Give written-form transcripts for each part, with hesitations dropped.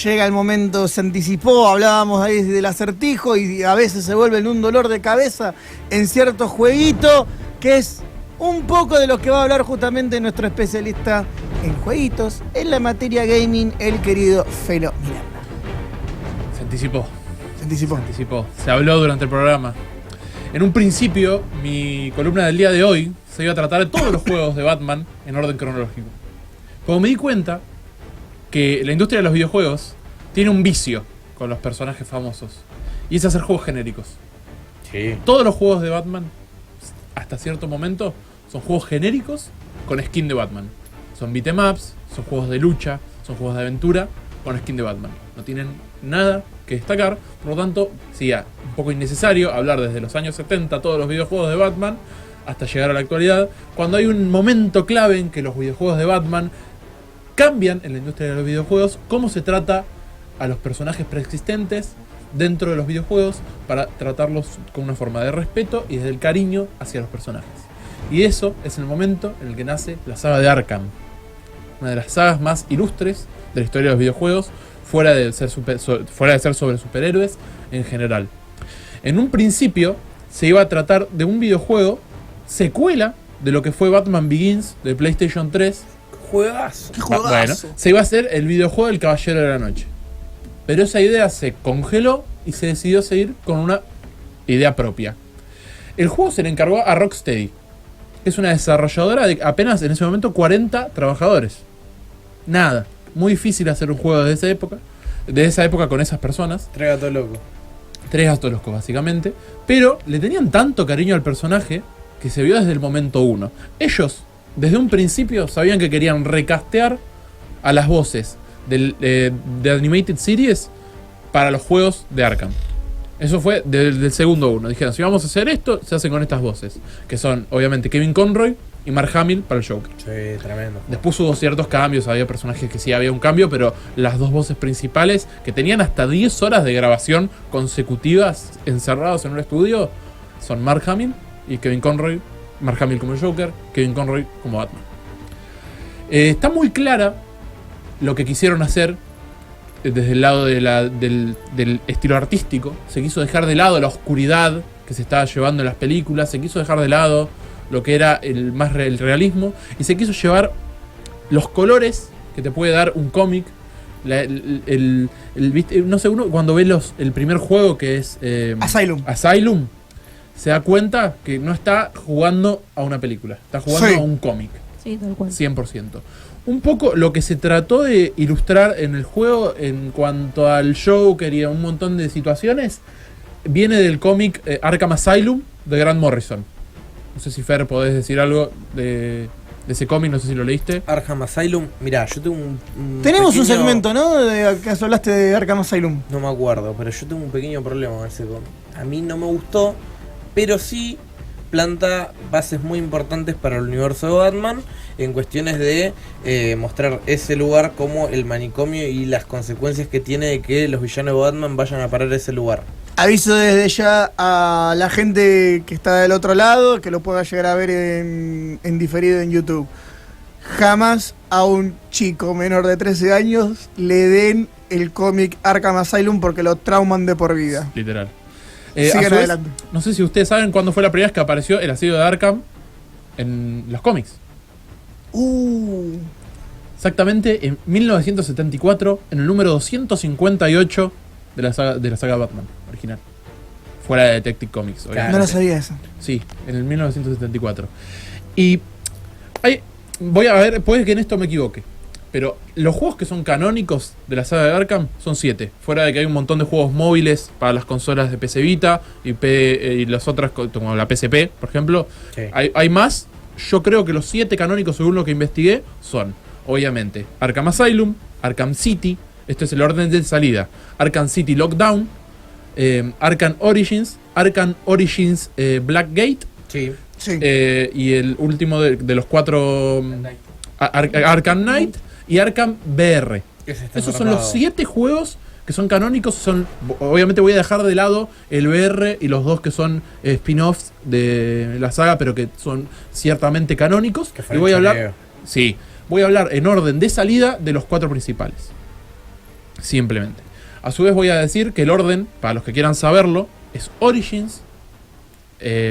llega el momento, se anticipó, hablábamos ahí del acertijo y a veces se vuelve un dolor de cabeza en cierto jueguito, que es un poco de lo que va a hablar justamente nuestro especialista en jueguitos, en la materia gaming, el querido Felo Miranda. Se anticipó. Se habló durante el programa. En un principio, mi columna del día de hoy se iba a tratar de todos los juegos de Batman en orden cronológico. Como me di cuenta que la industria de los videojuegos tiene un vicio con los personajes famosos, y es hacer juegos genéricos. Sí. Todos los juegos de Batman, hasta cierto momento, son juegos genéricos con skin de Batman. Son beat'em ups, son juegos de lucha, son juegos de aventura con skin de Batman. No tienen nada que destacar, por lo tanto, sería un poco innecesario hablar desde los años 70 todos los videojuegos de Batman hasta llegar a la actualidad, cuando hay un momento clave en que los videojuegos de Batman cambian en la industria de los videojuegos cómo se trata a los personajes preexistentes dentro de los videojuegos para tratarlos con una forma de respeto y desde el cariño hacia los personajes. Y eso es el momento en el que nace la saga de Arkham, una de las sagas más ilustres de la historia de los videojuegos, fuera de ser sobre superhéroes en general. En un principio se iba a tratar de un videojuego secuela de lo que fue Batman Begins de PlayStation 3. Juegazo. ¡Qué juegazo! Bueno, se iba a hacer el videojuego del Caballero de la Noche. Pero esa idea se congeló y se decidió seguir con una idea propia. El juego se le encargó a Rocksteady, que es una desarrolladora de apenas en ese momento 40 trabajadores. Nada. Muy difícil hacer un juego de esa época con esas personas. Tres gatos locos. Tres gatos locos, básicamente. Pero le tenían tanto cariño al personaje que se vio desde el momento uno. Ellos, desde un principio, sabían que querían recastear a las voces de Animated Series para los juegos de Arkham. Eso fue del segundo uno. Dijeron, si vamos a hacer esto, se hacen con estas voces. Que son, obviamente, Kevin Conroy y Mark Hamill para el Joker. Sí, tremendo. Después hubo ciertos cambios, había personajes que sí había un cambio, pero las dos voces principales, que tenían hasta 10 horas de grabación consecutivas encerrados en un estudio, son Mark Hamill y Kevin Conroy. Mark Hamill como Joker, Kevin Conroy como Batman. Está muy clara lo que quisieron hacer desde el lado del estilo artístico. Se quiso dejar de lado la oscuridad que se estaba llevando en las películas, se quiso dejar de lado lo que era el realismo, y se quiso llevar los colores que te puede dar un cómic. No sé, uno cuando ve el primer juego que es Asylum, se da cuenta que no está jugando a una película, está jugando a un cómic. Sí, tal cual. 100%. Un poco lo que se trató de ilustrar en el juego en cuanto al Joker y a un montón de situaciones viene del cómic Arkham Asylum de Grant Morrison. No sé si Fer podés decir algo de ese cómic, no sé si lo leíste. Arkham Asylum, mirá, yo tengo un Tenemos pequeño... un segmento, ¿no? De que hablaste de Arkham Asylum. No me acuerdo, pero yo tengo un pequeño problema con ese cómic. A mí no me gustó, pero sí planta bases muy importantes para el universo de Batman en cuestiones de mostrar ese lugar como el manicomio y las consecuencias que tiene de que los villanos de Batman vayan a parar a ese lugar. Aviso desde ya a la gente que está del otro lado, que lo pueda llegar a ver en diferido en YouTube. Jamás a un chico menor de 13 años le den el cómic Arkham Asylum porque lo trauman de por vida. Literal. Sigan adelante. No sé si ustedes saben cuándo fue la primera vez que apareció el asedio de Arkham en los cómics. Exactamente en 1974, en el número 258 de la saga Batman original. Fuera de Detective Comics, obviamente. No lo sabía eso. Sí, en el 1974. Y voy a ver, puede que en esto me equivoque, pero los juegos que son canónicos de la saga de Arkham son 7. Fuera de que hay un montón de juegos móviles para las consolas de PC Vita y las otras, como la PSP, por ejemplo. Sí. Hay más. Yo creo que los 7 canónicos, según lo que investigué, son, obviamente, Arkham Asylum, Arkham City, este es el orden de salida, Arkham City Lockdown, Arkham Origins Blackgate, Sí. y el último de los 4, Arkham Knight y Arkham VR. Esos son los 7 juegos que son canónicos. Obviamente voy a dejar de lado el VR y los 2 que son spin-offs de la saga, pero que son ciertamente canónicos. Y voy a hablar en orden de salida de los 4 principales. Simplemente. A su vez voy a decir que el orden, para los que quieran saberlo, es Origins,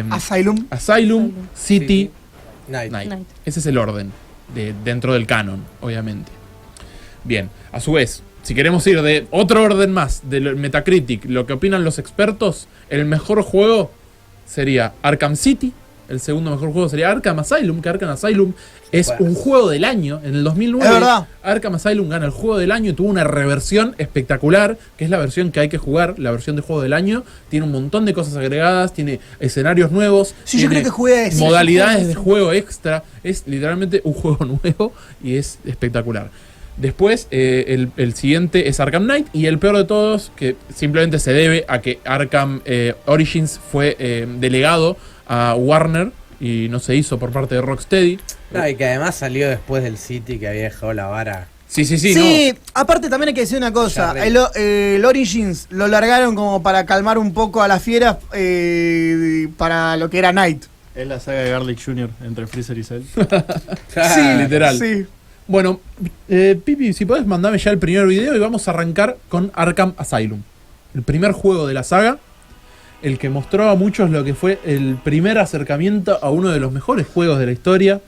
Asylum, City, Night. Night. Ese es el orden dentro del canon, obviamente. Bien, a su vez, si queremos ir de otro orden más, del Metacritic, lo que opinan los expertos, el mejor juego sería Arkham City. El segundo mejor juego sería Arkham Asylum, que Arkham Asylum es un juego del año. En el 2009, es verdad. Arkham Asylum gana el juego del año y tuvo una reversión espectacular, que es la versión que hay que jugar, la versión de juego del año. Tiene un montón de cosas agregadas, tiene escenarios nuevos, Sí, yo creo que jugué a ese. modalidades de juego extra. Es literalmente un juego nuevo y es espectacular. Después, el siguiente es Arkham Knight, y el peor de todos, que simplemente se debe a que Arkham Origins fue delegado a Warner y no se hizo por parte de Rocksteady. No, y que además salió después del City, que había dejado la vara. Sí, aparte también hay que decir una cosa. El Origins lo largaron como para calmar un poco a las fieras para lo que era Knight. Es la saga de Garlic Jr. entre Freezer y Cell. Sí, literal. Sí. Bueno, Pipi, si podés mandame ya el primer video y vamos a arrancar con Arkham Asylum. El primer juego de la saga, el que mostró a muchos lo que fue el primer acercamiento a uno de los mejores juegos de la historia.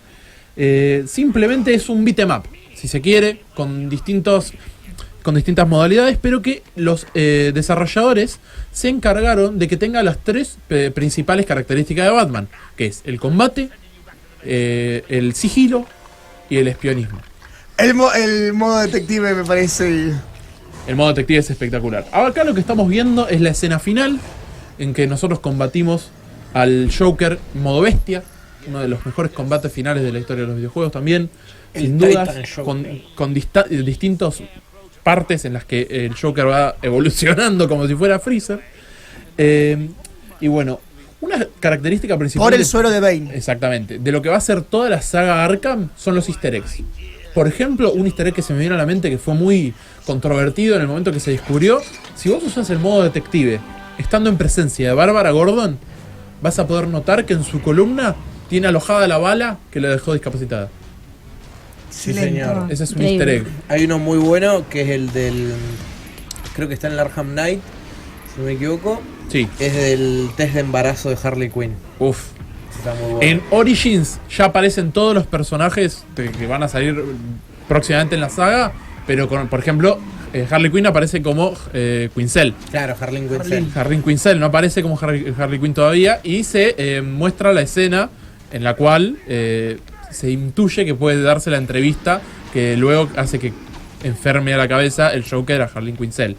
Simplemente es un beat 'em up, si se quiere, con distintas modalidades, pero que los desarrolladores se encargaron de que tenga las tres principales características de Batman, que es el combate, el sigilo y el espionismo. El modo detective me parece. El modo detective es espectacular. Acá lo que estamos viendo es la escena final, en que nosotros combatimos al Joker modo bestia, uno de los mejores combates finales de la historia de los videojuegos también, sin dudas, con distintas partes en las que el Joker va evolucionando como si fuera Freezer. Y bueno, una característica principal por el suero de Bane. Exactamente. De lo que va a ser toda la saga Arkham son los easter eggs. Por ejemplo, un easter egg que se me viene a la mente, que fue muy controvertido en el momento que se descubrió: si vos usas el modo detective estando en presencia de Bárbara Gordon, vas a poder notar que en su columna tiene alojada la bala que la dejó discapacitada. Sí, señor. Ese es un easter egg. Hay uno muy bueno que es el del... creo que está en el Arkham Knight, si no me equivoco. Sí. Es del test de embarazo de Harley Quinn. Uf. Está muy bueno. En Origins ya aparecen todos los personajes que van a salir próximamente en la saga, pero por ejemplo, Harley Quinn aparece como Quinzel. Claro, Harley Quinzel. Harley Quinzel no aparece como Harley Quinn todavía, y se muestra la escena en la cual se intuye que puede darse la entrevista que luego hace que enferme a la cabeza el Joker a Harley Quinzel.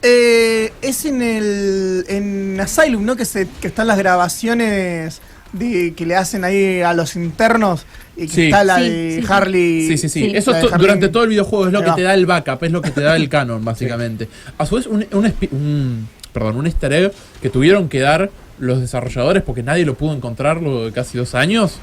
Es en Asylum, ¿no? Que están las grabaciones que le hacen ahí a los internos, y que está la de Harley. Sí. Eso durante todo el videojuego es lo que te da el backup, es lo que te da el canon, básicamente. A su vez, un easter egg que tuvieron que dar los desarrolladores porque nadie lo pudo encontrar luego de casi 2 años.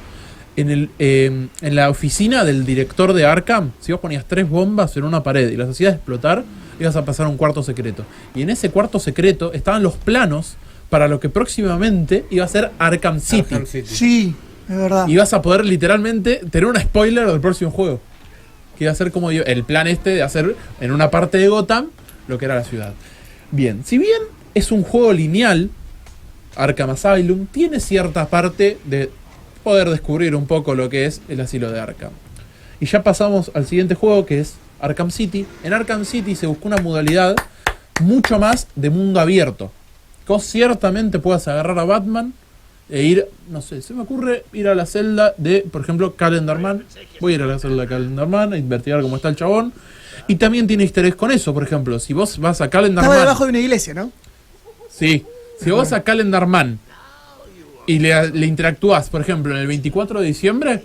En la oficina del director de Arkham, si vos ponías 3 bombas en una pared y las hacías explotar, ibas a pasar a un cuarto secreto. Y en ese cuarto secreto estaban los planos para lo que próximamente iba a ser Arkham City. Sí, es verdad. Y vas a poder literalmente tener un spoiler del próximo juego, que iba a ser como el plan de hacer en una parte de Gotham lo que era la ciudad. Bien, si bien es un juego lineal, Arkham Asylum tiene cierta parte de poder descubrir un poco lo que es el asilo de Arkham. Y ya pasamos al siguiente juego, que es Arkham City. En Arkham City se buscó una modalidad mucho más de mundo abierto. Que vos ciertamente puedas agarrar a Batman e ir, no sé, se me ocurre ir a la celda de, por ejemplo, Calendar Man. Voy a ir a la celda de Calendar Man a investigar cómo está el chabón. Y también tiene easter eggs con eso, por ejemplo, si vos vas a Calendar Man... Estaba debajo de una iglesia, ¿no? Sí. Si vos vas a Calendar Man y le interactúas, por ejemplo, en el 24 de diciembre,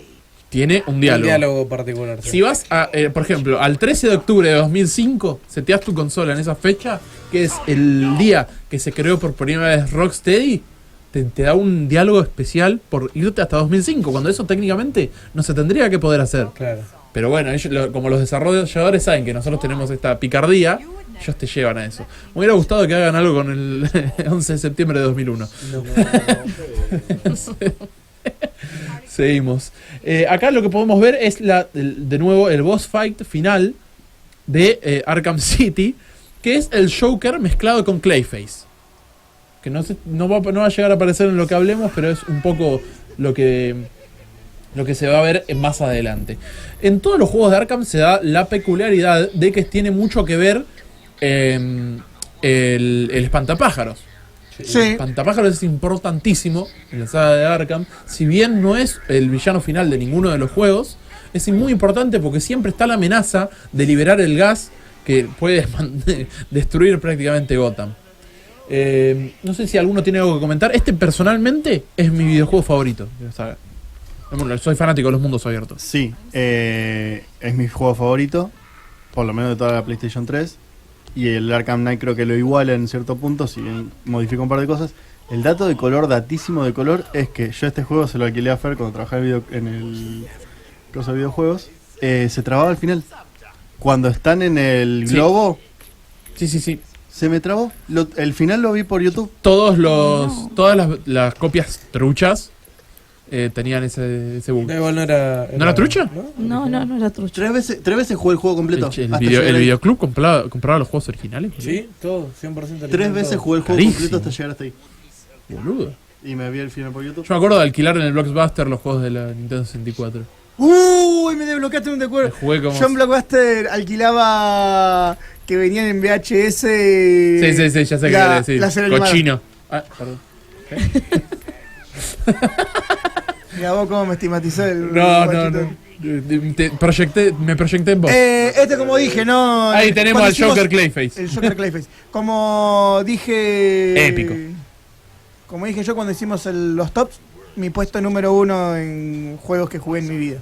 tiene un diálogo. Un diálogo particular. Sí. Si vas, por ejemplo, al 13 de octubre de 2005, seteas tu consola en esa fecha, que es el día que se creó por primera vez Rocksteady, te da un diálogo especial por irte hasta 2005, cuando eso técnicamente no se tendría que poder hacer. Claro. Pero bueno, ellos, como los desarrolladores saben que nosotros tenemos esta picardía, ellos te llevan a eso. Me hubiera gustado que hagan algo con el 11 de septiembre de 2001. No. Seguimos. Acá lo que podemos ver es de nuevo el boss fight final, de Arkham City, que es el Joker mezclado con Clayface. Que no va a llegar a aparecer en lo que hablemos, pero es un poco lo que se va a ver más adelante. En todos los juegos de Arkham se da la peculiaridad de que tiene mucho que ver el espantapájaros. Sí. El espantapájaros es importantísimo en la saga de Arkham. Si bien no es el villano final de ninguno de los juegos, es muy importante porque siempre está la amenaza de liberar el gas que puede destruir prácticamente Gotham. No sé si alguno tiene algo que comentar. Este personalmente es mi videojuego favorito de la saga. Bueno, soy fanático de los mundos abiertos. Sí, es mi juego favorito, por lo menos de toda la PlayStation 3. Y el Arkham Knight creo que lo iguala en cierto punto, si bien modifica un par de cosas. El dato de color, datísimo de color, es que yo este juego se lo alquilé a Fer cuando trabajaba en el cosa de videojuegos. Se trababa al final. Cuando están en el globo, Sí. se me trabó. El final lo vi por YouTube. Todas las copias truchas tenían ese bug. Igual no era trucha? No era trucha. Tres veces jugué el juego completo. El hasta llegar ahí. videoclub compraba los juegos originales. Sí, todo, 100%. 3 veces jugué el juego Carísimo. completo hasta llegar hasta ahí. Boludo. Y me vi el final por YouTube. Yo me acuerdo de alquilar en el Blockbuster los juegos de la Nintendo 64. Uy, me desbloqueaste un recuerdo. Jugué como... Yo en Blockbuster alquilaba que venían en VHS. Sí, ya sé qué quiere decir. la serie animada. Cochino. Ah, perdón. Mira vos cómo me estigmatizó el No. guachito. Me proyecté en vos. Como dije, ¿no? Ahí tenemos Cuando al hicimos Joker Clayface. El Joker Clayface. Como dije. Épico. Como dije yo cuando hicimos los tops, mi puesto número 1 en juegos que jugué en mi vida.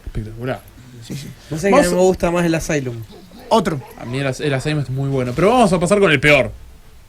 Espectacular. Sí. No sé que a mí me gusta más el Asylum. Otro. A mí el Asylum es muy bueno. Pero vamos a pasar con el peor.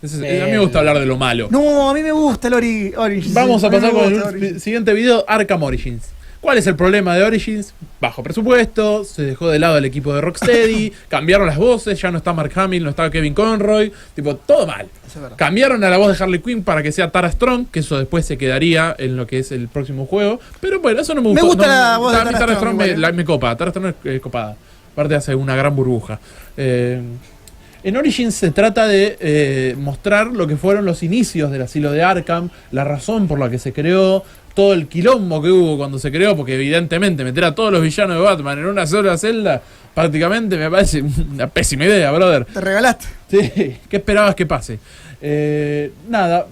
A mí me gusta hablar de lo malo. No, a mí me gusta el Origins. Vamos a mí me pasar con gusta el Origins. siguiente video, Arkham Origins. ¿Cuál es el problema de Origins? Bajo presupuesto, se dejó de lado el equipo de Rocksteady, cambiaron las voces, ya no está Mark Hamill, no está Kevin Conroy, tipo, todo mal. Eso es verdad. Cambiaron a la voz de Harley Quinn para que sea Tara Strong, que eso después se quedaría en lo que es el próximo juego. Pero bueno, eso no me gustó. Me gusta no, la voz de a mí Tara Strong igual, me copa, Tara Strong es copada. Aparte hace una gran burbuja. En Origins se trata de mostrar lo que fueron los inicios del asilo de Arkham, la razón por la que se creó, todo el quilombo que hubo cuando se creó, porque evidentemente meter a todos los villanos de Batman en una sola celda, prácticamente me parece una pésima idea, brother. Te regalaste. Sí, ¿qué esperabas que pase? Nada,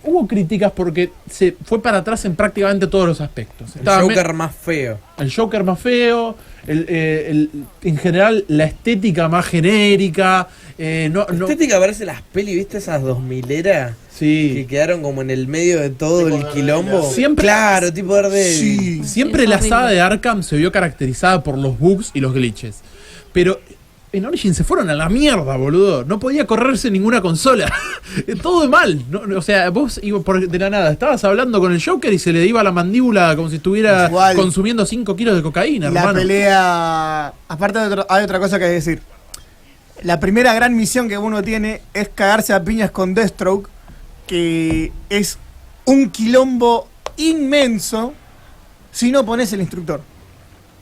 hubo críticas porque se fue para atrás en prácticamente todos los aspectos. El Joker más feo. El Joker más feo, en general la estética más genérica. Estética parece las pelis, ¿viste? Esas 2000eras que Sí. quedaron como en el medio de todo el quilombo. Siempre- Claro, tipo verde. Sí. Siempre Es la horrible. saga de Arkham se vio caracterizada por los bugs y los glitches. Pero en Origin se fueron a la mierda, boludo. No podía correrse ninguna consola. Todo mal. O sea, vos de la nada estabas hablando con el Joker y se le iba la mandíbula como si estuviera Igual. consumiendo 5 kilos de cocaína, La hermano. pelea. Aparte, hay otra cosa que decir. La primera gran misión que uno tiene es cagarse a piñas con Deathstroke, que es un quilombo inmenso si no pones el instructor.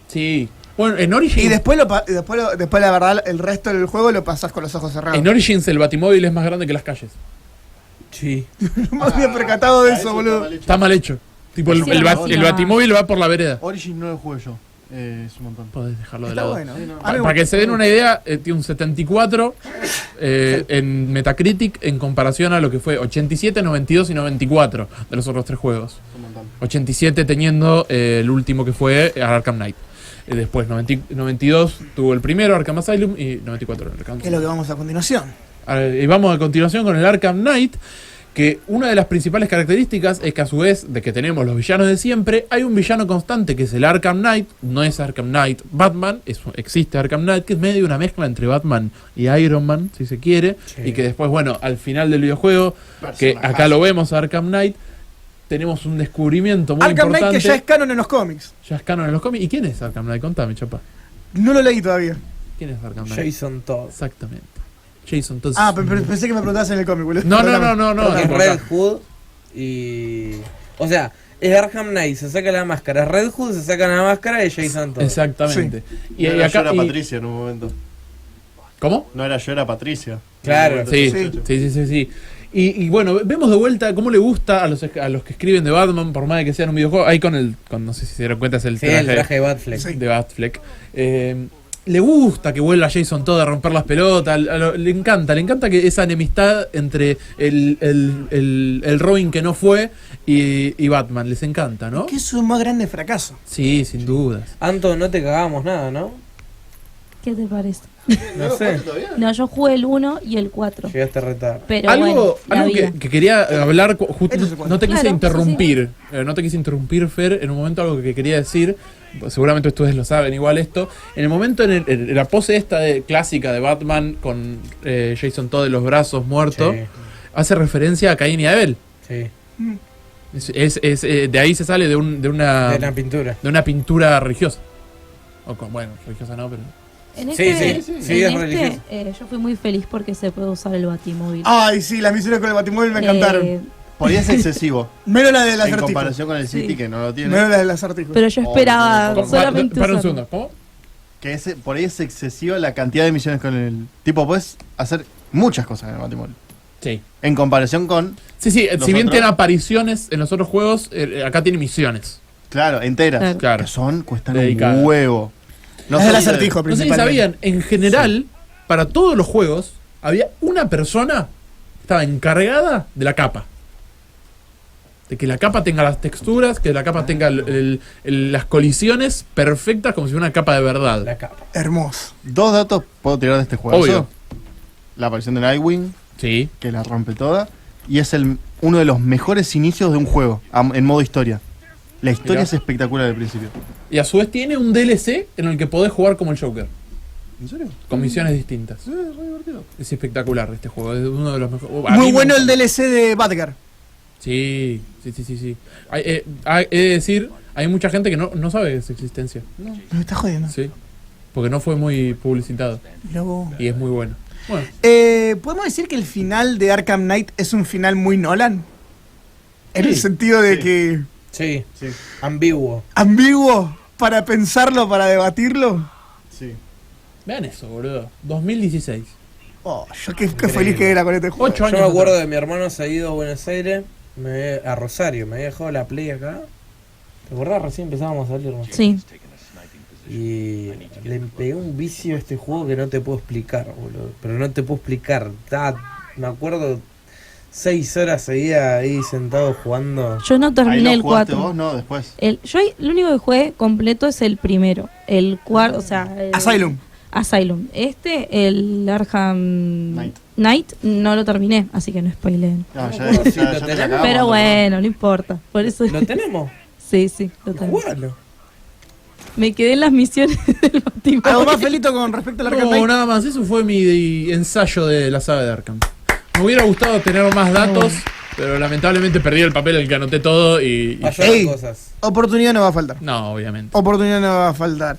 Sí. Bueno, en Origins, Y después la verdad, el resto del juego lo pasás con los ojos cerrados. en Origins el Batimóvil es más grande que las calles. Sí. No me había percatado de eso, boludo. Está mal hecho. Tipo, Sí, el no. Batimóvil va por la vereda. Origin no lo jugué yo. Es un montón. Podés dejarlo de Está lado. bueno. A mí me Para gusta. que se den una idea, tiene un 74 en Metacritic en comparación a lo que fue 87, 92 y 94 de los otros 3 juegos. Un montón. 87 teniendo el último que fue Arkham Knight. Después 92 tuvo el primero, Arkham Asylum, y 94 el Arkham ¿Qué es lo que vamos a continuación? Y vamos a continuación con el Arkham Knight, que una de las principales características es que a su vez de que tenemos los villanos de siempre, hay un villano constante que es el Arkham Knight. No es Arkham Knight Batman, existe Arkham Knight, que es medio una mezcla entre Batman y Iron Man, si se quiere, Sí. y que después, bueno, al final del videojuego, que acá lo vemos a Arkham Knight, tenemos un descubrimiento muy Arkham Knight, importante. que ya es canon en los cómics. Ya es canon en los cómics. ¿Y quién es Arkham Knight? Contame, chapa. No lo leí todavía. ¿Quién es Arkham Knight? Jason Todd. Exactamente. Jason, entonces... Pensé que me preguntabas en el cómic, boludo. No, Es tipo Red acá. Hood y... O sea, es Arkham Knight, se saca la máscara. Red Hood, se saca la máscara de Jason Todd. Exactamente. Y Yo acá era y- Patricia en un momento. ¿Cómo? No era yo, era Patricia. Claro. Sí. Y bueno, vemos de vuelta cómo le gusta a los que escriben de Batman, por más de que sean un videojuego. Ahí no sé si se dieron cuenta, es el Sí, el traje de Batfleck. de Batfleck. Le gusta que vuelva Jason Todd a romper las pelotas. Le encanta que esa enemistad entre el Robin que no fue y Batman. Les encanta, ¿no? Que es su más grande fracaso. Sí, sin dudas. Anto, no te cagamos nada, ¿no? ¿Qué te parece? No sé. No, yo jugué el 1 y el 4. Llegaste retardo. Pero bueno, la Algo vida. que quería hablar, Este es el cuatro. no te quise Claro, interrumpir, no te quise interrumpir, Fer, en un momento algo que quería decir, seguramente ustedes lo saben igual esto, en el momento en la pose esta clásica de Batman con Jason Todd de los brazos muerto, hace referencia a Caín y Abel. Sí. De ahí se sale de una pintura. de una pintura religiosa. Bueno, religiosa no, pero... En Sí, este, sí, es religioso. yo fui muy feliz porque se puede usar el Batimóvil. Ay, sí, las misiones con el Batimóvil me encantaron. Por ahí es excesivo. Menos la del En acertijo. comparación con el City, Sí. que no lo tiene. Menos la del acertijo. Pero yo esperaba no, solamente Para un usarlo. segundo, ¿cómo? Que por ahí es excesiva la cantidad de misiones con el. Tipo, puedes hacer muchas cosas en el Batimóvil. Sí. En comparación con. Sí, si bien otros- tiene apariciones en los otros juegos, acá tiene misiones. Claro, enteras. Claro. Que cuestan Dedicadas. un huevo. No es el son de- acertijo, No sé si principalmente. sabían, en general, para todos los juegos, había una persona que estaba encargada de la capa. De que la capa tenga las texturas, que la capa tenga las colisiones perfectas como si fuera una capa de verdad. La capa. Hermoso. Dos datos puedo tirar de este juego. Obvio. La aparición de Nightwing, Sí. que la rompe toda. Y es uno de los mejores inicios de un juego, en modo historia. La historia Mirá. es espectacular al principio. Y a su vez tiene un DLC en el que podés jugar como el Joker, ¿En serio? con misiones distintas. Re divertido. Es espectacular este juego, es uno de los mejores. Muy bueno el DLC de Batgirl. Sí. He de decir, hay mucha gente que no sabe de su existencia. Me está jodiendo. Sí. Porque no fue muy publicitado. Mirá vos. Y es muy bueno. Bueno, ¿Podemos decir que el final de Arkham Knight es un final muy Nolan? En el Sí, sentido de sí. que Sí. Sí, Ambiguo. ambiguo para pensarlo, para debatirlo. sí. vean eso, boludo. 2016. Oh, yo qué feliz que era con este juego. 8 años. Yo me acuerdo atrás. de mi hermano se ha ido a Buenos Aires, a Rosario, me había dejado la Play acá. ¿Te acordás? Recién empezábamos a salir, ¿no? Sí. Y le pegué un vicio a este juego que no te puedo explicar, boludo. Pero no te puedo explicar. Me acuerdo 6 horas seguía ahí sentado jugando. Yo no Ahí terminé lo el jugaste 4. vos, no, después. Yo lo único que jugué completo es el primero. El cuarto, o sea... el- Asylum. Asylum. El Arkham Knight no lo terminé, así que no spoileen. No, No me acuerdo si lo te tenés. sacamos, Pero ¿no? bueno, no importa. Por eso... ¿Lo tenemos? Sí, lo tengo. Jugalo. Me quedé en las misiones del Batimóvil. ¿Algo más, Felito, con respecto al Arkham No, Knight? nada más. Eso fue mi ensayo de la saga de Arkham. Me hubiera gustado tener más datos, pero lamentablemente perdí el papel en el que anoté todo y Pasaron Ey. cosas. Oportunidad no va a faltar. no, obviamente. Oportunidad no va a faltar.